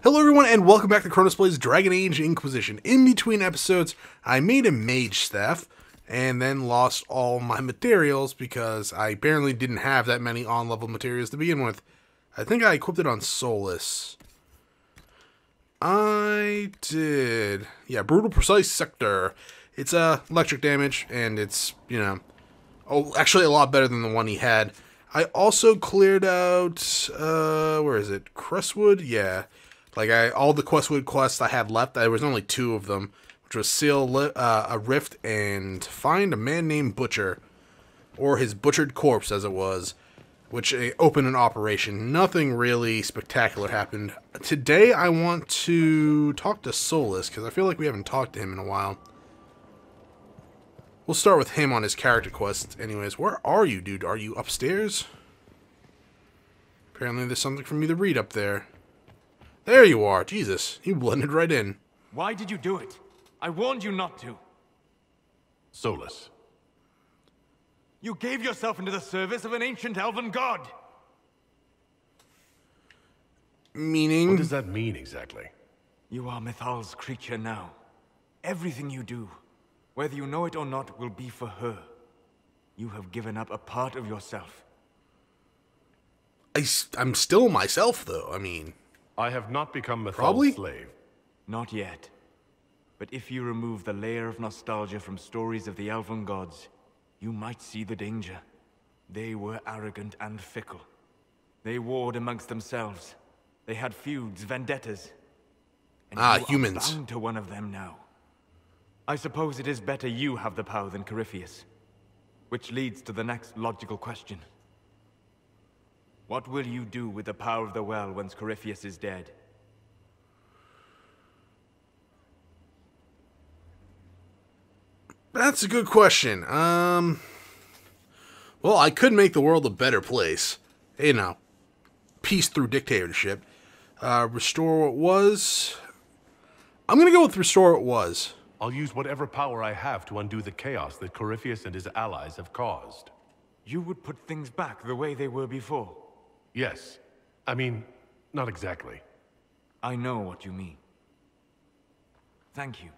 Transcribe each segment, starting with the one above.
Hello everyone and welcome back to Chronos Plays Dragon Age Inquisition. In between episodes, I made a mage staff and then lost all my materials because I apparently didn't have that many on-level materials to begin with. I think I equipped it on Solas. I did. Yeah, Brutal Precise Sector. It's electric damage and it's, you know, actually a lot better than the one he had. I also cleared out, where is it? Crestwood? Yeah. Like, all the Questwood quests I had left, there was only 2 of them, which was Seal a Rift and Find a Man Named Butcher, or his butchered corpse, as it was, which opened an operation. Nothing really spectacular happened. Today, I want to talk to Solas, because I feel like we haven't talked to him in a while. We'll start with him on his character quest. Anyways, where are you, dude? Are you upstairs? Apparently, there's something for me to read up there. There you are. Jesus, you blended right in. Why did you do it? I warned you not to. Solas. You gave yourself into the service of an ancient elven god. Meaning? What does that mean exactly? You are Mythal's creature now. Everything you do, whether you know it or not, will be for her. You have given up a part of yourself. I'm still myself, though. I mean... I have not become Probably? Mythal's slave. Not yet. But if you remove the layer of nostalgia from stories of the elven gods, you might see the danger. They were arrogant and fickle. They warred amongst themselves. They had feuds, vendettas. And humans. Are bound to one of them now. I suppose it is better you have the power than Corypheus. Which leads to the next logical question. What will you do with the power of the well once Corypheus is dead? That's a good question. Well, I could make the world a better place. You know, peace through dictatorship. Restore what was. I'm gonna go with restore what was. I'll use whatever power I have to undo the chaos that Corypheus and his allies have caused. You would put things back the way they were before. Yes. I mean, not exactly. I know what you mean. Thank you.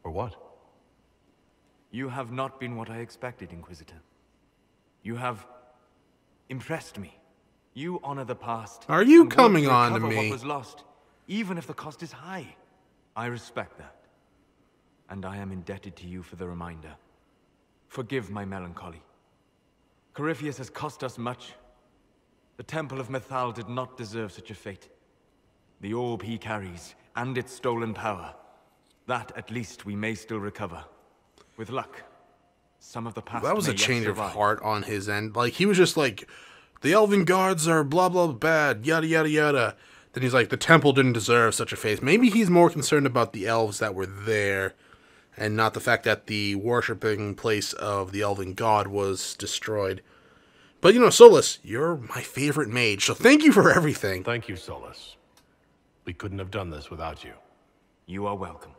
For what? You have not been what I expected, Inquisitor. You have impressed me. You honor the past. Are you and coming work on to recover me? What was lost, even if the cost is high. I respect that. And I am indebted to you for the reminder. Forgive my melancholy. Corypheus has cost us much. The Temple of Mythal did not deserve such a fate. The orb he carries, and its stolen power. That, at least, we may still recover. With luck. Some of the past That was may a yet change of survive. heart on his end. Like, he was just like, the Elven Guards are blah blah bad, yada yada yada. Then he's like, the temple didn't deserve such a fate. Maybe he's more concerned about the elves that were there, and not the fact that the worshipping place of the Elven God was destroyed. But, you know, Solas, you're my favorite mage, so thank you for everything. Thank you, Solas. We couldn't have done this without you. You are welcome.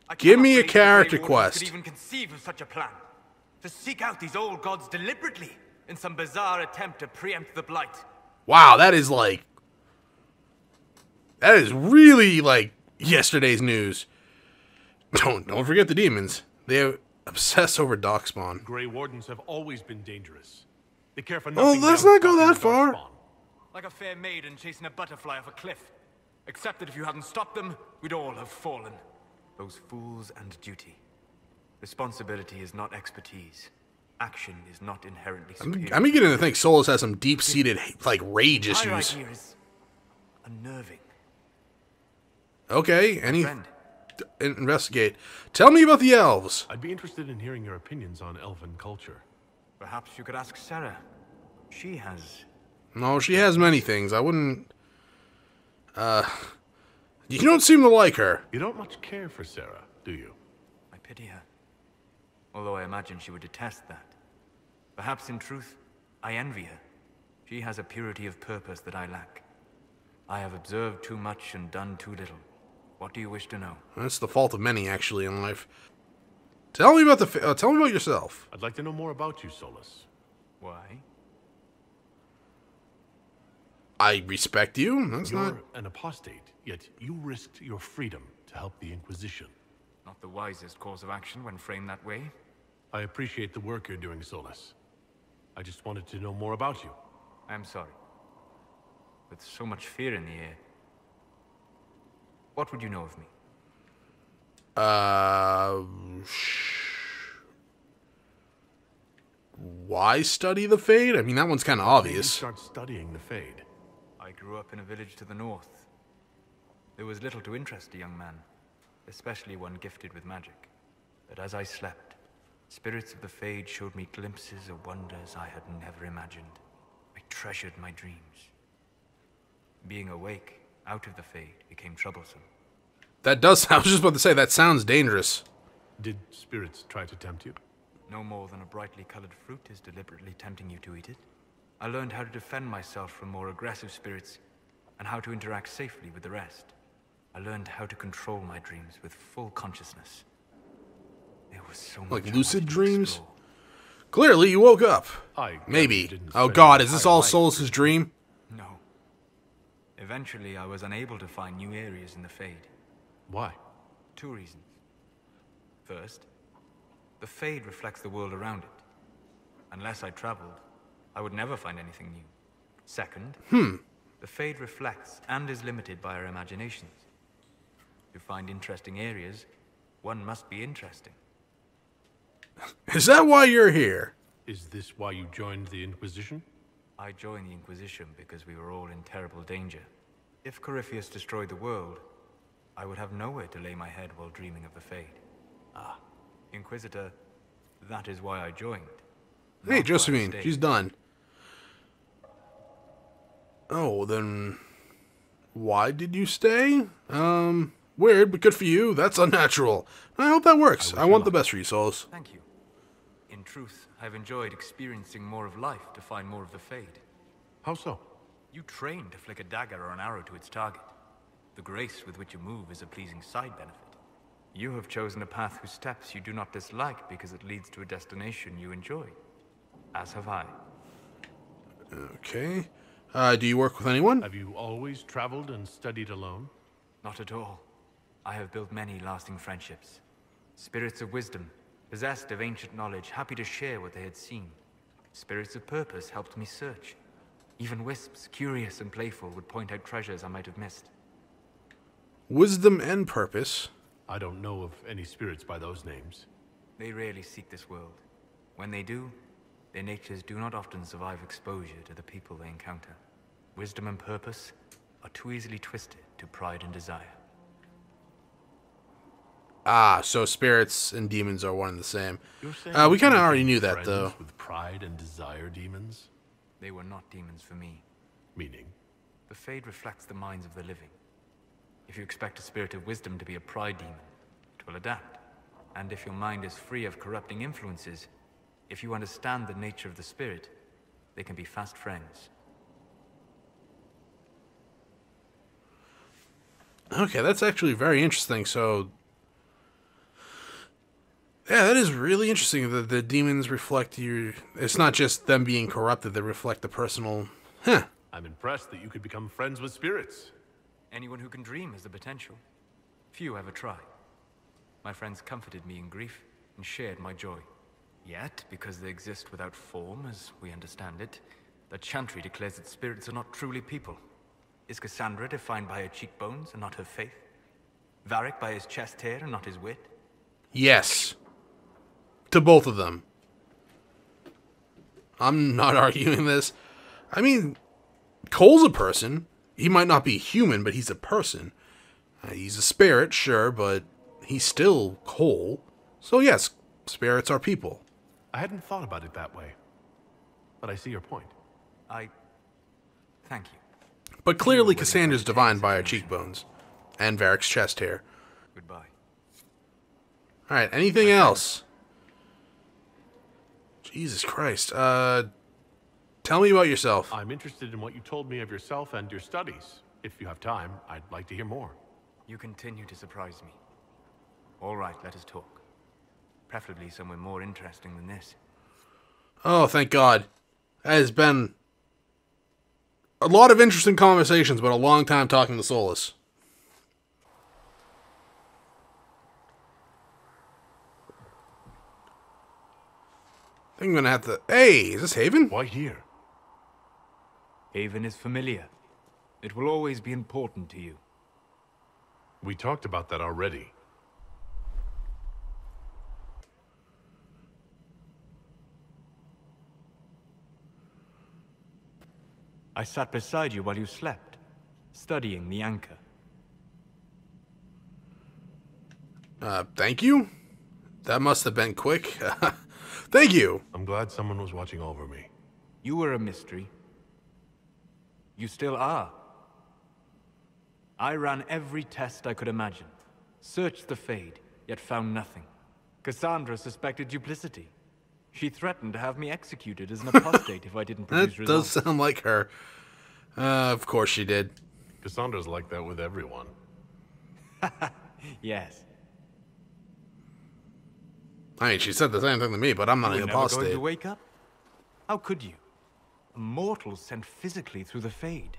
I Give cannot me a believe the character Grey Wardens quest. could even conceive of such a plan. To seek out these old gods deliberately in some bizarre attempt to preempt the Blight. Wow, that is like... That is really, like, yesterday's news. Don't forget the demons. They obsess over Darkspawn. Grey Wardens have always been dangerous. They care for Oh, nothing. let's but not go that stopping far. Darkspawn. Like a fair maiden chasing a butterfly off a cliff. Except that if you hadn't stopped them, we'd all have fallen. Those fools and duty. Responsibility is not expertise. Action is not inherently superior. I'm beginning to think Solas has some deep-seated, like, rage My right issues. here is unnerving. Okay, any... Friend, Investigate. Tell me about the elves. I'd be interested in hearing your opinions on elven culture. perhaps you could ask Sarah. She has... No, she has many things. I wouldn't... You don't seem to like her. You don't much care for Sarah, do you? I pity her. Although I imagine she would detest that. Perhaps in truth, I envy her. She has a purity of purpose that I lack. I have observed too much and done too little. What do you wish to know? That's the fault of many, actually, in life. Tell me about tell me about yourself. I'd like to know more about you, Solas. Why? I respect you. That's You're not... an apostate, yet you risked your freedom to help the Inquisition. Not the wisest course of action when framed that way. I appreciate the work you're doing, Solas. I just wanted to know more about you. I am sorry. With so much fear in the air. What would you know of me? Why study the Fade? I mean, that one's kind of When did you obvious. start studying the Fade? I grew up in a village to the north. There was little to interest a young man, especially one gifted with magic. But as I slept, spirits of the Fade showed me glimpses of wonders I had never imagined. I treasured my dreams. Being awake, out of the Fade, became troublesome. That does... I was just about to say, that sounds dangerous. Did spirits try to tempt you? No more than a brightly colored fruit is deliberately tempting you to eat it. I learned how to defend myself from more aggressive spirits, and how to interact safely with the rest. I learned how to control my dreams with full consciousness. There was so much Like I lucid wanted to dreams? explore. Clearly, you woke up. I guess Maybe. you didn't Oh spend god, your is this entire all life- Solas' dream? No. Eventually, I was unable to find new areas in the Fade. Why? 2 reasons. First, the Fade reflects the world around it. Unless I traveled, I would never find anything new. Second, the Fade reflects and is limited by our imaginations. To find interesting areas, one must be interesting. Is that why you're here? Is this why you joined the Inquisition? I joined the Inquisition because we were all in terrible danger. If Corypheus destroyed the world, I would have nowhere to lay my head while dreaming of the Fade. Ah, Inquisitor, that is why I joined. Hey, not why I Josephine, stayed. she's done. Oh, then... Why did you stay? Weird, but good for you. That's unnatural. I hope that works. I want the best for you, Solas. Thank you. In truth, I've enjoyed experiencing more of life to find more of the Fade. How so? You train to flick a dagger or an arrow to its target. The grace with which you move is a pleasing side benefit. You have chosen a path whose steps you do not dislike because it leads to a destination you enjoy. As have I. Okay. Do you work with anyone? Have you always traveled and studied alone? Not at all. I have built many lasting friendships. Spirits of wisdom, possessed of ancient knowledge, happy to share what they had seen. Spirits of purpose helped me search. Even wisps, curious and playful, would point out treasures I might have missed. Wisdom and purpose. I don't know of any spirits by those names. They rarely seek this world. When they do, their natures do not often survive exposure to the people they encounter. Wisdom and purpose are too easily twisted to pride and desire. Ah, so spirits and demons are one and the same. You're saying We that kind of you already became knew that, friends though. With pride and desire demons? They were not demons for me. Meaning? The Fade reflects the minds of the living. If you expect a spirit of wisdom to be a pride demon, it will adapt. And if your mind is free of corrupting influences, if you understand the nature of the spirit, they can be fast friends. Okay, that's actually very interesting. So, yeah, that is really interesting that the demons reflect your... It's not just them being corrupted, they reflect the personal... Huh. I'm impressed that you could become friends with spirits. Anyone who can dream has the potential. Few ever try. My friends comforted me in grief and shared my joy. Yet, because they exist without form, as we understand it, the Chantry declares that spirits are not truly people. Is Cassandra defined by her cheekbones and not her faith? Varric by his chest hair and not his wit? Yes. To both of them. I'm not arguing this. I mean, Cole's a person. He might not be human, but he's a person. He's a spirit, sure, but he's still Cole. So yes, spirits are people. I hadn't thought about it that way. But I see your point. Thank you. But clearly Cassandra's divined by her cheekbones. And Varric's chest hair. Goodbye. Alright, anything else? Jesus Christ. Tell me about yourself. I'm interested in what you told me of yourself and your studies. If you have time, I'd like to hear more. You continue to surprise me. All right, let us talk. Preferably somewhere more interesting than this. Oh, thank God. That has been a lot of interesting conversations, but a long time talking to Solas. I think I'm gonna have to... Hey, is this Haven? Why here? Haven is familiar. It will always be important to you. We talked about that already. I sat beside you while you slept, studying the anchor. Thank you? That must have been quick. Thank you! I'm glad someone was watching over me. You were a mystery. You still are. I ran every test I could imagine. Searched the Fade, yet found nothing. Cassandra suspected duplicity. She threatened to have me executed as an apostate if I didn't produce That results. does sound like her. Of course she did. Cassandra's like that with everyone. Yes. I mean, she said the same thing to me, but I'm not You an were never going apostate. to wake up? How could you? A mortal sent physically through the Fade.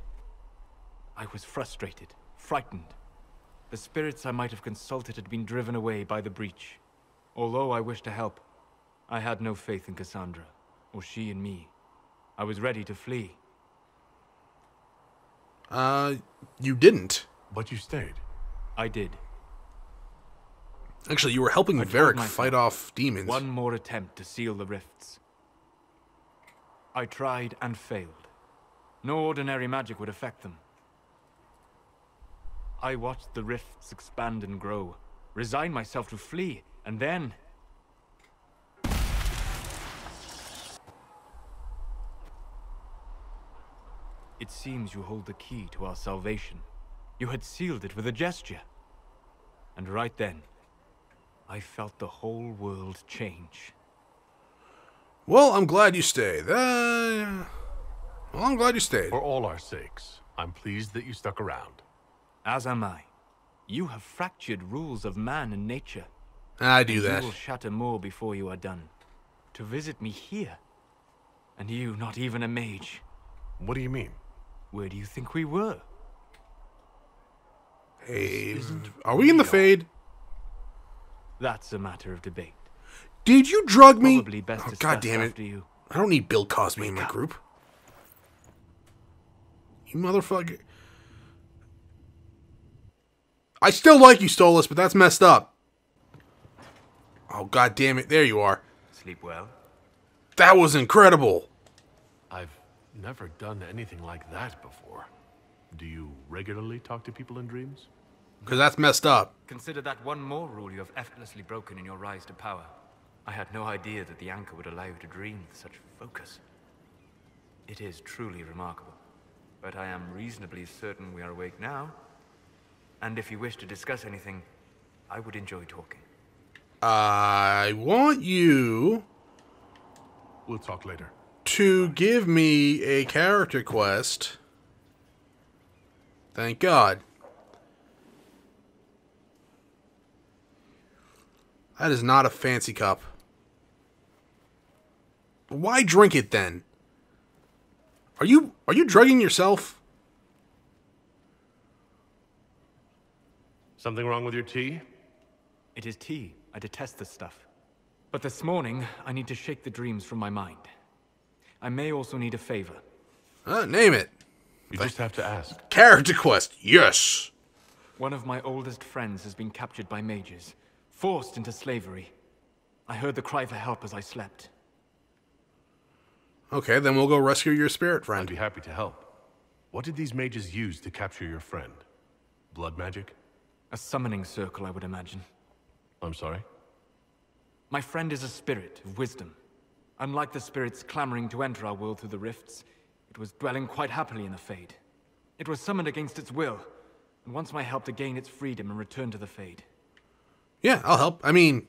I was frustrated, frightened. The spirits I might have consulted had been driven away by the breach. Although I wished to help, I had no faith in Cassandra, or she in me. I was ready to flee. You didn't. But you stayed. I did. Actually, you were helping I told Varric myself, fight off demons. One more attempt to seal the rifts. I tried and failed. No ordinary magic would affect them. I watched the rifts expand and grow, resigned myself to flee, and then... It seems you hold the key to our salvation. You had sealed it with a gesture. And right then, I felt the whole world change. Well, I'm glad you stayed. Well, I'm glad you stayed. For all our sakes, I'm pleased that you stuck around. As am I. You have fractured rules of man and nature. I do that. You will shatter more before you are done. To visit me here. And you, not even a mage. What do you mean? Where do you think we were? Hey, isn't are we in the real. Fade? That's a matter of debate. Did you drug me? Probably best Oh, discussed God damn it. after you. I don't need Bill Cosby in my group. You motherfucker. I still like you, Solas, but that's messed up. Oh, God damn it. There you are. Sleep well? That was incredible. I've never done anything like that before. Do you regularly talk to people in dreams? Because that's messed up. Consider that one more rule you have effortlessly broken in your rise to power. I had no idea that the anchor would allow you to dream with such focus. It is truly remarkable. But I am reasonably certain we are awake now. And if you wish to discuss anything, I would enjoy talking. I want you We'll talk later. to give me a character quest. Thank God. That is not a fancy cup. Why drink it then? Are you drugging yourself? Something wrong with your tea? It is tea. I detest this stuff. But this morning, I need to shake the dreams from my mind. I may also need a favor. Name it. You just have to ask. Character quest. Yes. One of my oldest friends has been captured by mages, forced into slavery. I heard the cry for help as I slept. Okay, then we'll go rescue your spirit I'd friend. be happy to help. What did these mages use to capture your friend? Blood magic? A summoning circle, I would imagine. I'm sorry? My friend is a spirit of wisdom. Unlike the spirits clamoring to enter our world through the rifts, it was dwelling quite happily in the Fade. It was summoned against its will, and wants my help to gain its freedom and return to the Fade. Yeah, I'll help. I mean,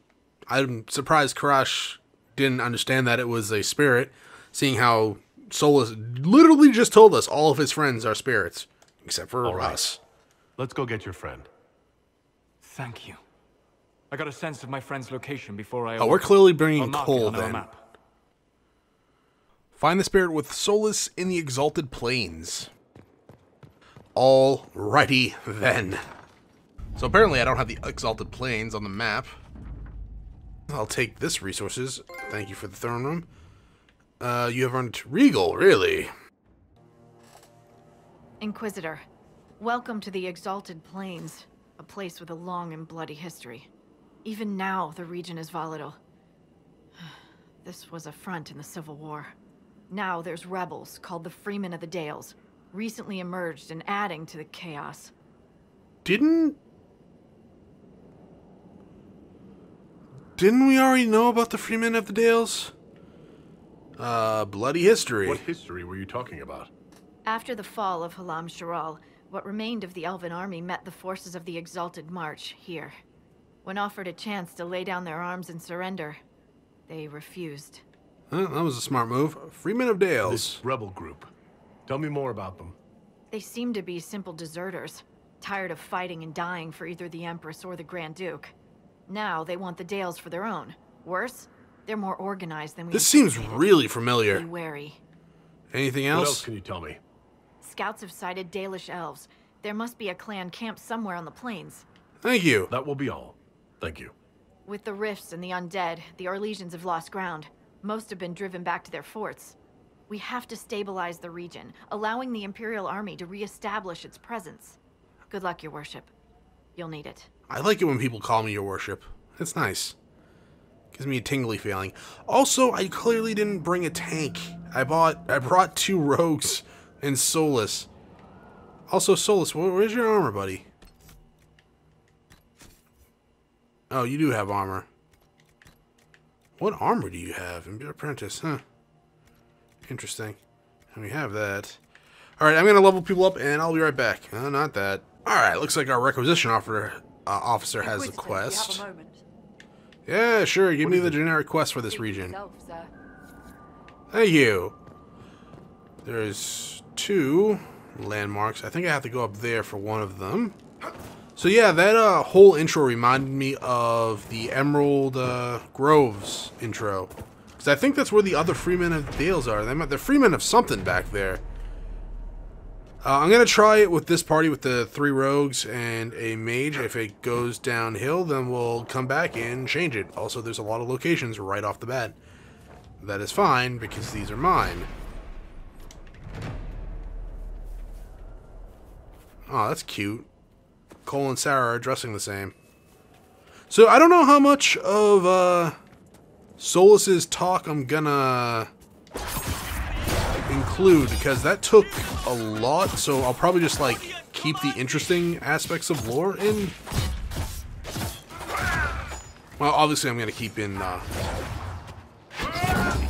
I'm surprised Karash didn't understand that it was a spirit, seeing how Solas literally just told us all of his friends are spirits, except for All right. us. Let's go get your friend. Thank you. I got a sense of my friend's location before I... Oh, we're clearly I'll bringing mark it Cole on our then. map. Find the spirit with Solas in the Exalted Plains. Alrighty then. So apparently I don't have the Exalted Plains on the map. I'll take this resources. Thank you for the throne room. You have earned Regal, really? Inquisitor, welcome to the Exalted Plains, a place with a long and bloody history. Even now, the region is volatile. This was a front in the Civil War. Now there's rebels called the Freemen of the Dales, recently emerged and adding to the chaos. Didn't we already know about the Freemen of the Dales? Bloody history. What history were you talking about? After the fall of Halam Sharal, what remained of the Elven army met the forces of the Exalted March here. When offered a chance to lay down their arms and surrender, they refused. That was a smart move. Freemen of Dales. This rebel group. Tell me more about them. They seem to be simple deserters, tired of fighting and dying for either the Empress or the Grand Duke. Now they want the Dales for their own. Worse, they're more organized than we This seems anticipated. really familiar. Be wary. Anything What else? else can you tell me? Scouts have sighted Dalish elves. There must be a clan camped somewhere on the plains. Thank you. That will be all. Thank you. With the rifts and the undead, the Orlesians have lost ground. Most have been driven back to their forts. We have to stabilize the region, allowing the Imperial Army to re-establish its presence. Good luck, your worship. You'll need it. I like it when people call me your worship. It's nice. Gives me a tingly feeling. Also, I clearly didn't bring a tank. I brought 2 rogues and Solas. Also, Solas, where's your armor, buddy? Oh, you do have armor. What armor do you have? Apprentice, huh? Interesting. And we have that. Alright, I'm going to level people up, and I'll be right back. Not that. Alright, looks like our requisition officer has a quest. Yeah, sure. Give me the generic quest for this region. Thank you. There's 2 landmarks. I think I have to go up there for one of them. So yeah, that whole intro reminded me of the Emerald Groves intro. Because I think that's where the other Freemen of Dales are. They're Freemen of something back there. I'm going to try it with this party with the 3 rogues and a mage. If it goes downhill, then we'll come back and change it. Also, there's a lot of locations right off the bat. That is fine, because these are mine. Oh, that's cute. Cole and Sarah are dressing the same. So, I don't know how much of Solas's talk I'm gonna include, because that took a lot, so I'll probably just, like, keep the interesting aspects of lore in. Well, obviously I'm gonna keep in the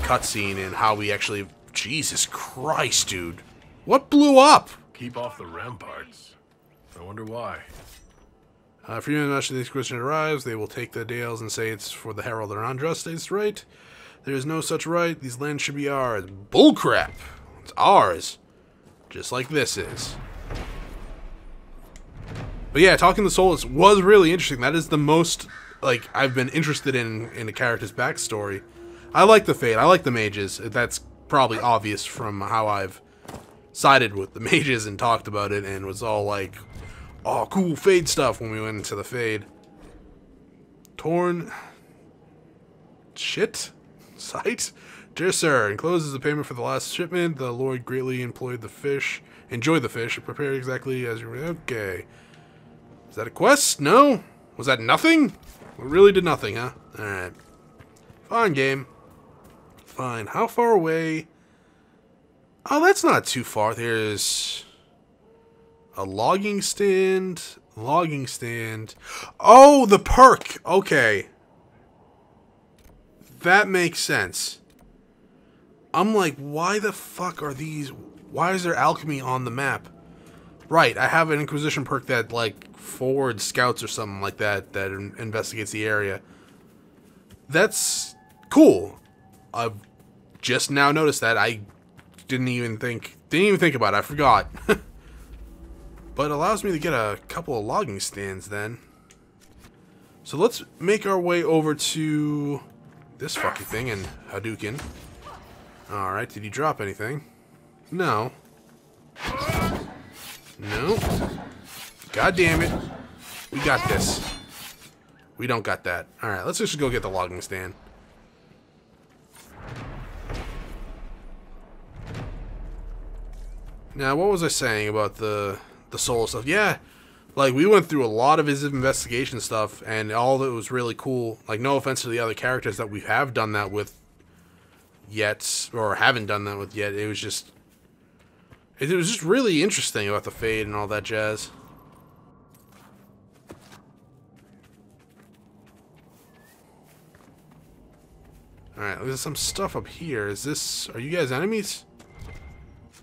cutscene and how we actually... Jesus Christ, dude. What blew up? Keep off the ramparts. I wonder why. If you mention this question arrives, they will take the Dales and say it's for the Herald and Andra states right. There is no such right. These lands should be ours. Bullcrap. It's ours. Just like this is. But yeah, talking to Solas was really interesting. That is the most, like, I've been interested in a character's backstory. I like the Fade. I like the mages. That's probably obvious from how I've sided with the mages and talked about it and was all like, oh, cool Fade stuff when we went into the Fade. Torn. Shit. Sight. Dear sir, encloses the payment for the last shipment. The Lord greatly enjoyed the fish. Prepare exactly as you were. Okay. Is that a quest? No? Was that nothing? We really did nothing, huh? Alright. Fine, game. Fine. How far away? Oh, that's not too far. There's a logging stand. Logging stand. Oh, the perk. Okay. That makes sense. I'm like, why the fuck are these... Why is there alchemy on the map? Right, I have an Inquisition perk that, like, forwards scouts or something like that, that investigates the area. That's cool. I've just now noticed that. I didn't even think about it. I forgot. But it allows me to get a couple of logging stands then. So let's make our way over to this fucking thing and Hadouken. Alright, did he drop anything? No. No. God damn it. We got this. We don't got that. Alright, let's just go get the logging stand. Now, what was I saying about the Solas stuff? Yeah, like, we went through a lot of his investigation stuff, and all of it was really cool. Like, no offense to the other characters that we have done that with yet, or haven't done that with yet. It was just really interesting about the Fade and all that jazz. Alright, there's some stuff up here. Is this... Are you guys enemies?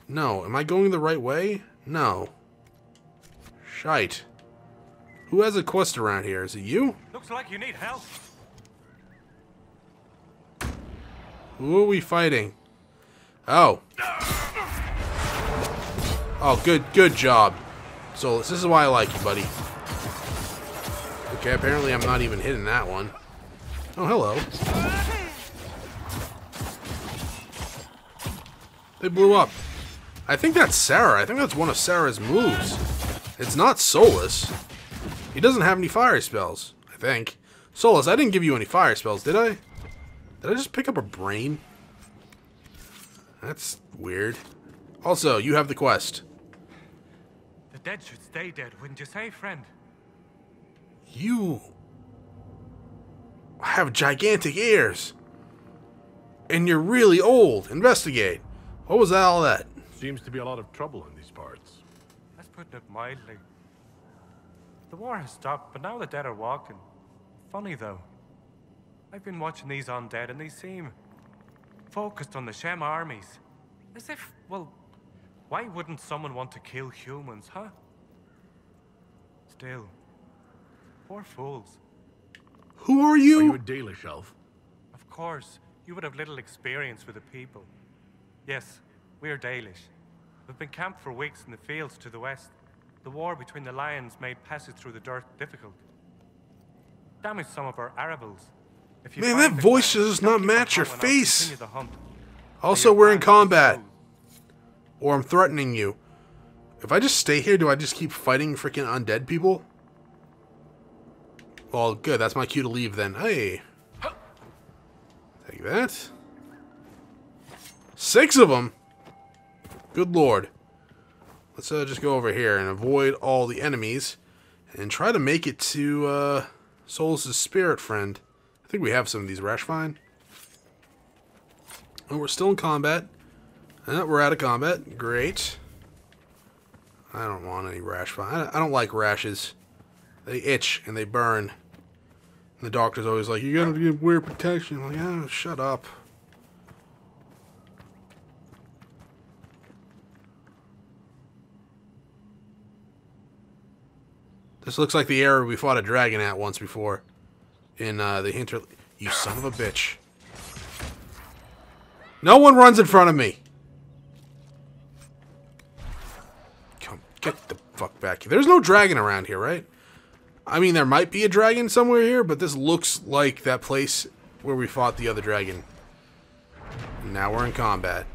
No. Am I going the right way? No. Shite. Who has a quest around here? Is it you? Looks like you need help. Who are we fighting? Oh. Oh, good job. So this is why I like you, buddy. Okay, apparently I'm not even hitting that one. Oh, hello. They blew up. I think that's Sarah. I think that's one of Sarah's moves. It's not Solas. He doesn't have any fire spells, I think. Solas, I didn't give you any fire spells, did I? Did I just pick up a brain? That's weird. Also, you have the quest. The dead should stay dead, wouldn't you say, friend? You have gigantic ears. And you're really old. Investigate. What was all that? Seems to be a lot of trouble in these parts. That's putting it mildly. The war has stopped, but now the dead are walking. Funny, though. I've been watching these undead, and they seem focused on the Shem armies. As if, well, why wouldn't someone want to kill humans, huh? Still, poor fools. Who are Are you? you a Dalish elf? Of course, you would have little experience with the people. Yes, we are Dalish. We've been camped for weeks in the fields to the west. The war between the lions made passage through the dirt difficult. Damaged some of our arable. If you Man, find that the voice ground, does don't not keep match on your hung on, face. continue the hunt. Also, Your we're in plan is combat. smooth. Or I'm threatening you. If I just stay here, do I just keep fighting freaking undead people? Well, good. That's my cue to leave then. Hey. Take that. 6 of them? Good lord. Let's just go over here and avoid all the enemies. And try to make it to Solas' spirit friend. I think we have some of these. Rash fine. Oh, we're still in combat. We're out of combat. Great. I don't want any rash fine. I don't like rashes. They itch and they burn. And the doctor's always like, you gotta wear protection. I'm like, oh, shut up. This looks like the area we fought a dragon at once before. In the Hinter... You son of a bitch. No one runs in front of me. Come, get the fuck back here. There's no dragon around here, right? I mean, there might be a dragon somewhere here, but this looks like that place where we fought the other dragon. And now we're in combat.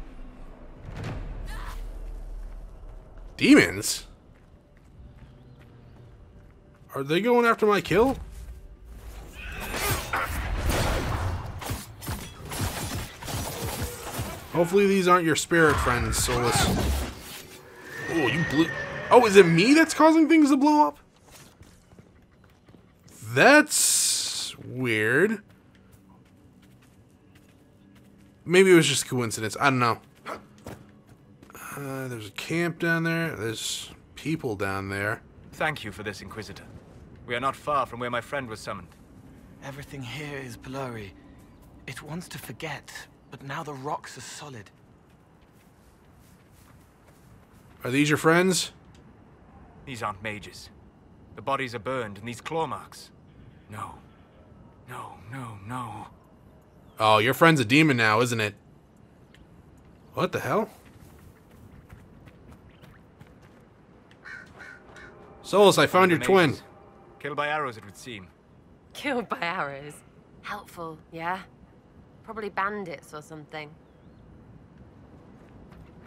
Demons? Are they going after my kill? Hopefully these aren't your spirit friends, Solas. Oh, you blew... Oh, is it me that's causing things to blow up? That's weird. Maybe it was just coincidence. I don't know. There's a camp down there. There's people down there. Thank you for this, Inquisitor. We are not far from where my friend was summoned. Everything here is blurry. It wants to forget, but now the rocks are solid. Are these your friends? These aren't mages. The bodies are burned, and these claw marks. No. No, no, no. Oh, your friend's a demon now, isn't it? What the hell? Solas, I found your twin. Mages. Killed by arrows, it would seem. Killed by arrows. Helpful, yeah? Probably bandits or something.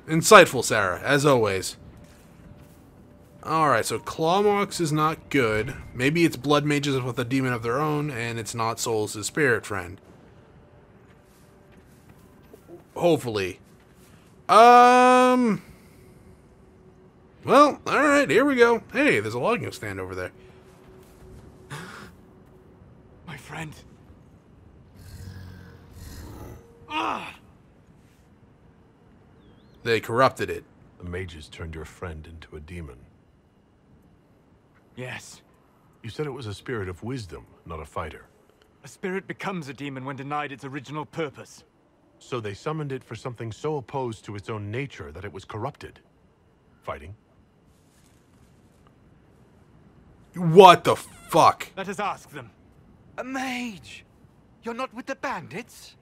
Insightful, Sarah, as always. Alright, so Claw Marks is not good. Maybe it's blood mages with a demon of their own, and it's not Solas' spirit friend. Hopefully. Well, alright, here we go. Hey, there's a logging stand over there. My friend. Ah! They corrupted it. The mages turned your friend into a demon. Yes. You said it was a spirit of wisdom, not a fighter. A spirit becomes a demon when denied its original purpose. So they summoned it for something so opposed to its own nature that it was corrupted. Fighting? What the fuck? Let us ask them. A mage! You're not with the bandits?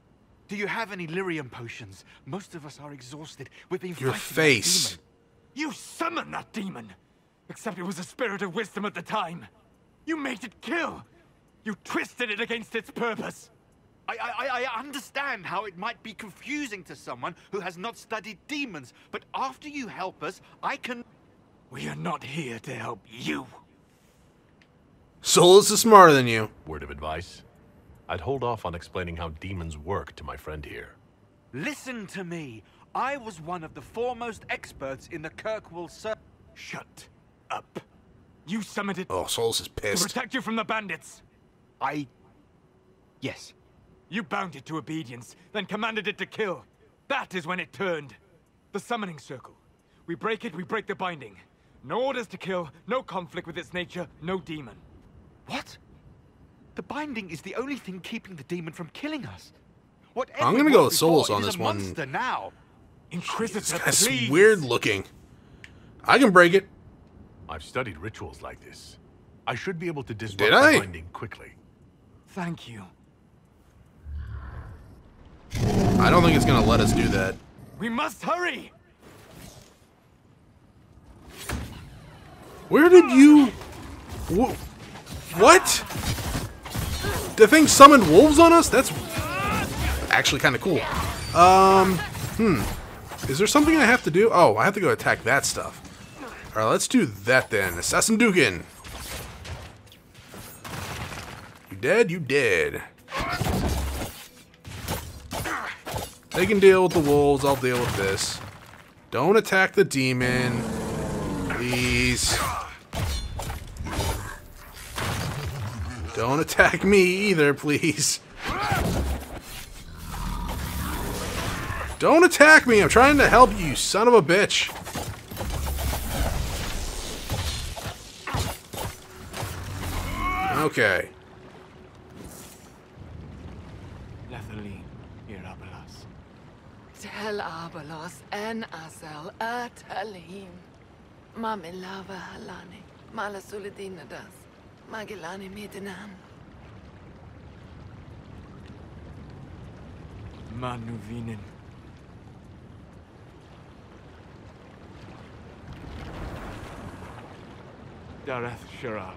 Do you have any lyrium potions? Most of us are exhausted. We've been Your fighting face. that demon. You summoned that demon! Except it was a spirit of wisdom at the time. You made it kill! You twisted it against its purpose! I understand how it might be confusing to someone who has not studied demons, but after you help us, I can... We are not here to help you. Solas is smarter than you. Word of advice? I'd hold off on explaining how demons work to my friend here. Listen to me. I was one of the foremost experts in the Kirkwall Circle. Shut up. You summoned it Oh, Solas is to pissed. protect you from the bandits. Yes. You bound it to obedience, then commanded it to kill. That is when it turned. The summoning circle. We break it, we break the binding. No orders to kill, no conflict with its nature, no demon. What? The binding is the only thing keeping the demon from killing us. Whatever I'm gonna it go was with Solas before, on it is this a one. monster now. Inquisitor, That's please. weird looking. I can break it. I've studied rituals like this. I should be able to disrupt Did I? the binding quickly. Thank you. I don't think it's gonna let us do that. We must hurry! Where did you... What? The thing summoned wolves on us? That's actually kind of cool. Is there something I have to do? Oh, I have to go attack that stuff. Alright, let's do that then. Assassin Dukin. You dead? You dead. They can deal with the wolves, I'll deal with this. Don't attack the demon. Please. Don't attack me either, please. Don't attack me! I'm trying to help you, son of a bitch. Okay. Lethaline, Irabelas. Tel Abalos en Asel Atalim. Mamilava Halani. Malasuladinadas. Magilani Midinan. Manuvinin. Dareth Shira.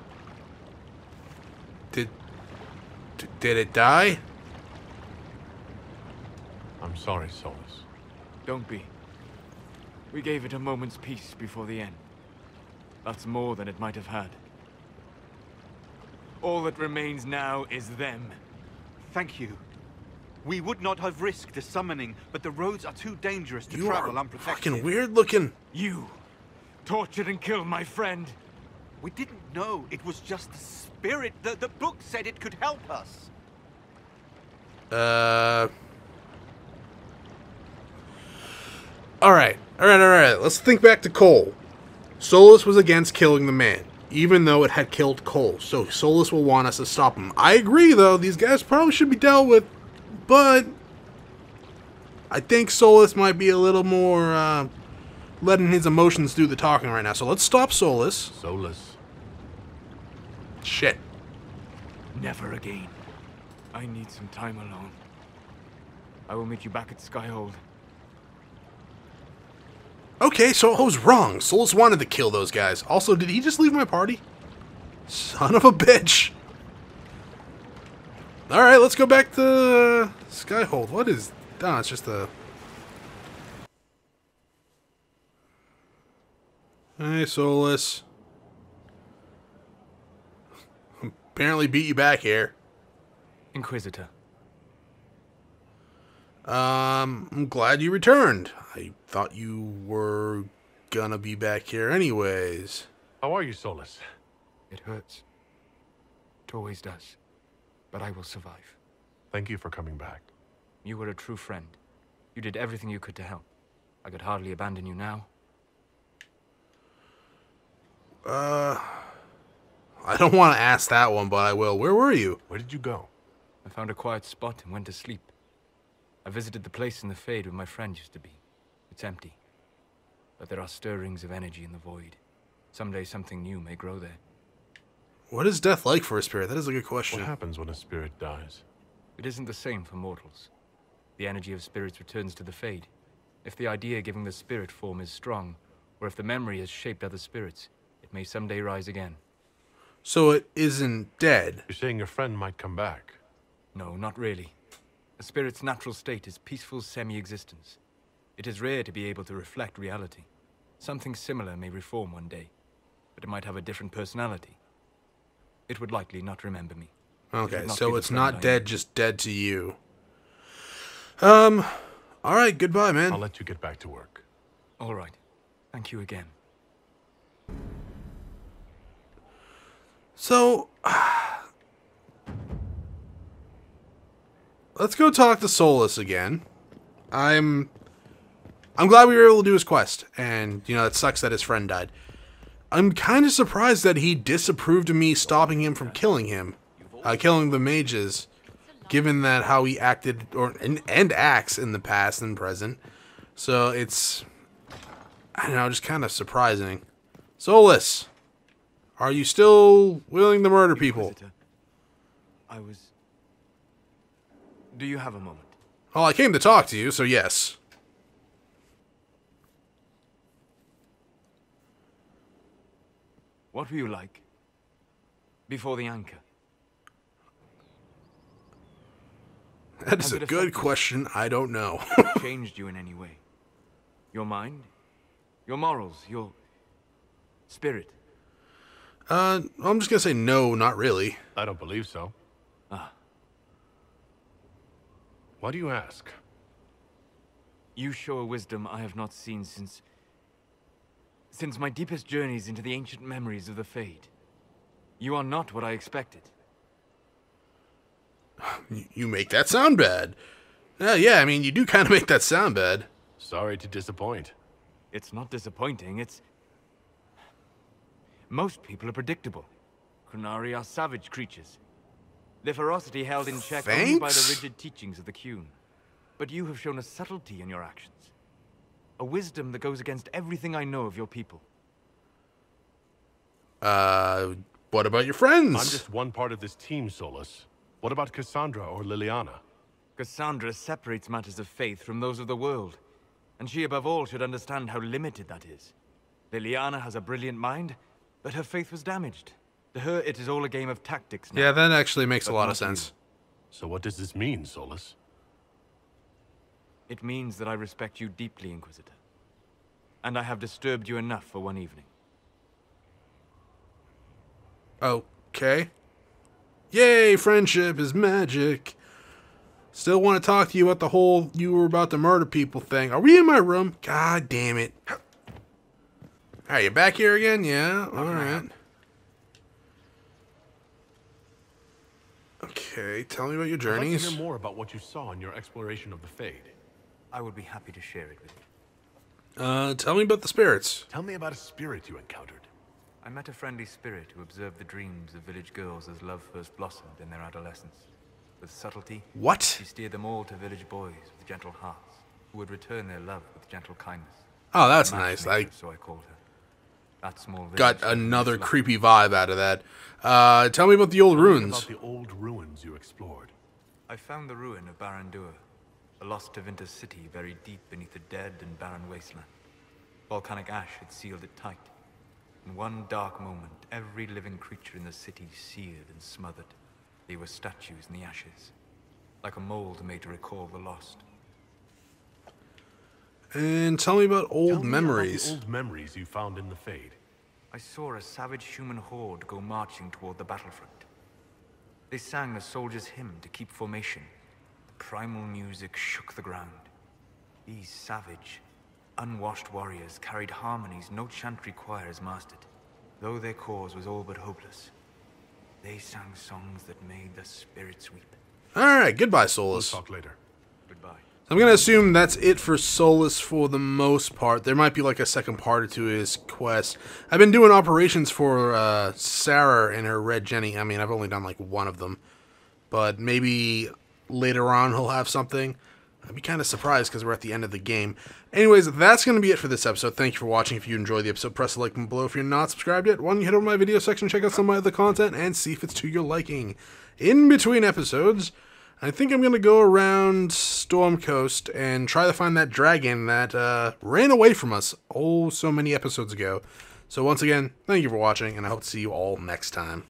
Did it die? I'm sorry, Solas. Don't be. We gave it a moment's peace before the end. That's more than it might have had. All that remains now is them. Thank you. We would not have risked the summoning, but the roads are too dangerous to You travel are unprotected. fucking weird looking. You tortured and killed my friend. We didn't know it was just a spirit. The book said it could help us. Alright. Let's think back to Cole. Solas was against killing the man, even though it had killed Cole. So Solas will want us to stop him. I agree, though. These guys probably should be dealt with, but I think Solas might be a little more, letting his emotions do the talking right now. So let's stop Solas. Solas. Shit. Never again. I need some time alone. I will meet you back at Skyhold. Okay, so I was wrong. Solas wanted to kill those guys. Also, did he just leave my party? Son of a bitch. Alright, let's go back to Skyhold. What is... Oh, it's just a... Hey, Solas. apparently beat you back here. Inquisitor. I'm glad you returned. I thought you were gonna be back here anyways. How are you, Solas? It hurts. It always does. But I will survive. Thank you for coming back. You were a true friend. You did everything you could to help. I could hardly abandon you now. I don't want to ask that one, but I will. Where were you? Where did you go? I found a quiet spot and went to sleep. I visited the place in the Fade where my friend used to be. It's empty. But there are stirrings of energy in the void. Someday something new may grow there. What is death like for a spirit? That is a good question. What happens when a spirit dies? It isn't the same for mortals. The energy of spirits returns to the Fade. If the idea giving the spirit form is strong, or if the memory has shaped other spirits, it may someday rise again. So it isn't dead? You're saying your friend might come back? No, not really. A spirit's natural state is peaceful semi-existence. It is rare to be able to reflect reality. Something similar may reform one day, but it might have a different personality. It would likely not remember me. Okay, not so be the it's friend not I dead, am. just dead to you. Alright, goodbye, man. I'll let you get back to work. All right. Thank you again. So, let's go talk to Solas again. I'm glad we were able to do his quest, and, you know, it sucks that his friend died. I'm kind of surprised that he disapproved of me stopping him from killing the mages, given that how he acted and acts in the past and present. So it's, I don't know, just kind of surprising. Solas, are you still willing to murder people? Inquisitor, Do you have a moment? Well, I came to talk to you, so yes. What were you like before the anchor? That is Has a it good affected- question. I don't know. Changed you in any way? Your mind? Your morals? Your spirit? I'm just gonna say no, not really. I don't believe so. Ah. Why do you ask? You show a wisdom I have not seen since my deepest journeys into the ancient memories of the Fade. You are not what I expected. You make that sound bad. Yeah, I mean, you do kind of make that sound bad. Sorry to disappoint. It's not disappointing, it's... Most people are predictable. Chronari are savage creatures. Their ferocity held in check only by the Thanks? rigid teachings of the Qun. But you have shown a subtlety in your actions. A wisdom that goes against everything I know of your people. What about your friends? I'm just one part of this team, Solas. What about Cassandra or Liliana? Cassandra separates matters of faith from those of the world. And she above all should understand how limited that is. Liliana has a brilliant mind, but her faith was damaged. To her, it is all a game of tactics now. Yeah, that actually makes a But lot not of sense. So what does this mean, Solas? It means that I respect you deeply, Inquisitor. And I have disturbed you enough for one evening. Okay. Yay, friendship is magic. Still want to talk to you about the whole you were about to murder people thing. Are we in my room? God damn it. Alright, you back here again? Yeah, alright. Okay, tell me about your I'd like to journeys. hear more about what you saw in your exploration of the Fade. I would be happy to share it with you. Tell me about the spirits. Tell me about a spirit you encountered. I met a friendly spirit who observed the dreams of village girls as love first blossomed in their adolescence. With subtlety, What? she steered them all to village boys with gentle hearts, who would return their love with gentle kindness. Oh, that's A nice. I matchmaker, so I called her. That small village got that another was left- creepy vibe out of that. Tell me about the old Tell me ruins. about the old ruins you explored. I found the ruin of Barandur, a lost Tevinter city buried deep beneath a dead and barren wasteland. Volcanic ash had sealed it tight. In one dark moment, every living creature in the city seared and smothered. They were statues in the ashes, like a mold made to recall the lost. And tell me about old Tell me memories. about the old memories you found in the Fade. I saw a savage human horde go marching toward the battlefront. They sang a soldier's hymn to keep formation. The primal music shook the ground. These savage, unwashed warriors carried harmonies no chantry choirs mastered. Though their cause was all but hopeless, they sang songs that made the spirits weep. Alright, goodbye, We'll Solas. talk later. Goodbye. I'm going to assume that's it for Solas for the most part. There might be like a second part to his quest. I've been doing operations for Sarah and her Red Jenny. I mean, I've only done like one of them. But maybe later on he'll have something. I'd be kind of surprised because we're at the end of the game. Anyways, that's going to be it for this episode. Thank you for watching. If you enjoyed the episode, press the like button below. If you're not subscribed yet, why don't you head over to my video section, check out some of my other content, and see if it's to your liking. In between episodes, I think I'm going to go around Storm Coast and try to find that dragon that ran away from us so many episodes ago. So once again, thank you for watching, and I hope to see you all next time.